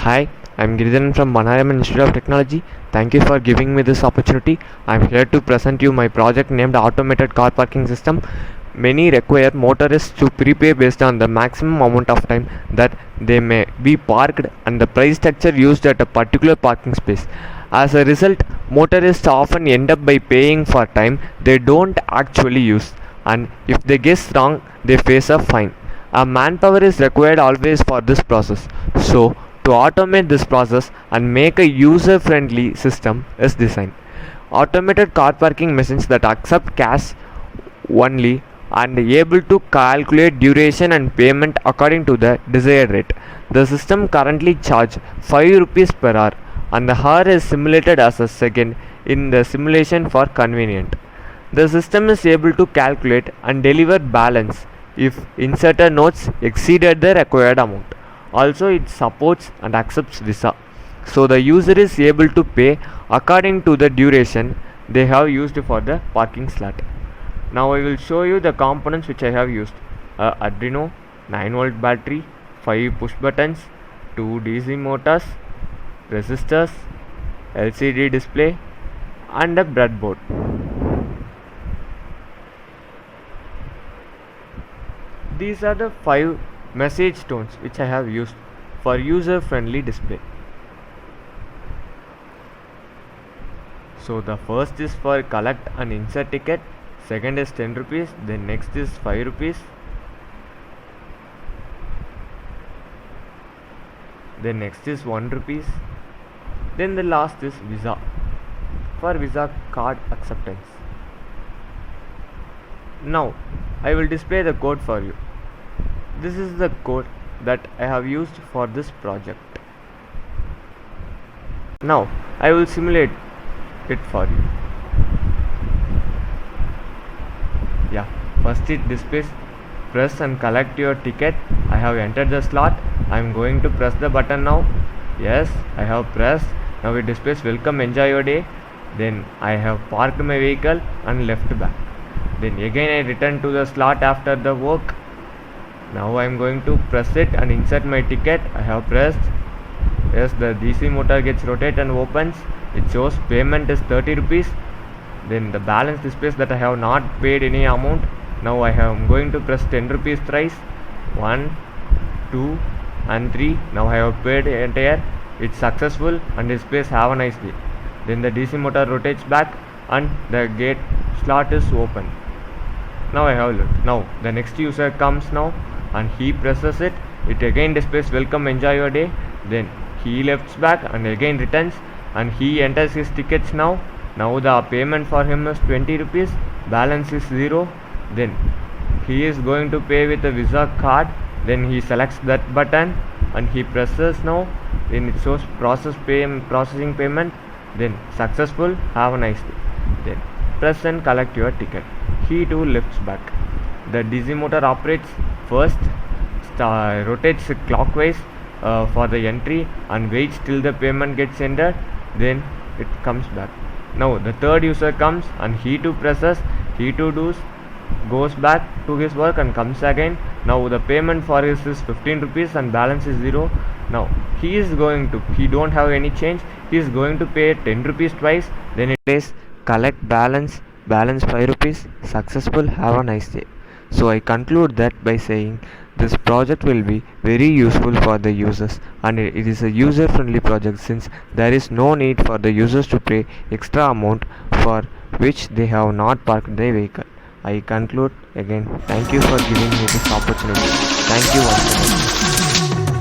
Hi, I'm Giridharan from Banaraman Institute of Technology. Thank you for giving me this opportunity. I'm here to present you my project named Automated Car Parking System. Many require motorists to prepay based on the maximum amount of time that they may be parked and the price structure used at a particular parking space. As a result, motorists often end up by paying for time they don't actually use, and if they guess wrong, they face a fine. A manpower is required always for this process. So, to automate this process and make a user-friendly system is designed. Automated car parking machines that accept cash only and able to calculate duration and payment according to the desired rate. The system currently charges 5 rupees per hour and the hour is simulated as a second in the simulation for convenient. The system is able to calculate and deliver balance if inserted notes exceeded the required amount. Also, it supports and accepts Visa. So the user is able to pay according to the duration they have used for the parking slot. Now I will show you the components which I have used. Arduino 9-volt battery, 5 push buttons, 2 DC motors, resistors, LCD display and a breadboard. These are the 5 message tones which I have used for user friendly display. So the first is for collect and insert ticket, second is 10 rupees, then next is 5 rupees, then next is 1 rupees, then the last is Visa for Visa card acceptance. Now I will display the code for you. This is the code that I have used for this project. Now I will simulate it for you. Yeah, first it displays press and collect your ticket. I have entered the slot. I am going to press the button now. Yes, I have pressed. Now it displays welcome, enjoy your day. Then I have parked my vehicle and left back. Then again I return to the slot after the work. Now I am going to press it and insert my ticket. I have pressed. Yes, the DC motor gets rotated and opens. It shows payment is 30 rupees. Then the balance displays that I have not paid any amount. Now I am going to press 10 rupees thrice. 1, 2 and 3. Now I have paid entire. It's successful and displays have a nice day. Then the DC motor rotates back and the gate slot is open. Now I have looked. Now the next user comes now and he presses it. It again displays welcome, enjoy your day. Then he lefts back and again returns and he enters his tickets now. Now the payment for him is 20 rupees. Balance is 0. Then he is going to pay with a Visa card. Then he selects that button and he presses now. Then it shows processing payment. Then successful, have a nice day. Then press and collect your ticket. He too lifts back. The DC motor operates first, rotates clockwise for the entry and waits till the payment gets entered. Then it comes back. Now the third user comes and he too presses, he too goes back to his work and comes again. Now the payment for his is 15 rupees and balance is 0. Now he don't have any change. He is going to pay 10 rupees twice. Then it says collect balance 5 rupees, successful, have a nice day. So I conclude that by saying this project will be very useful for the users and it is a user friendly project since there is no need for the users to pay extra amount for which they have not parked their vehicle. I conclude again. Thank you for giving me this opportunity. Thank you once again.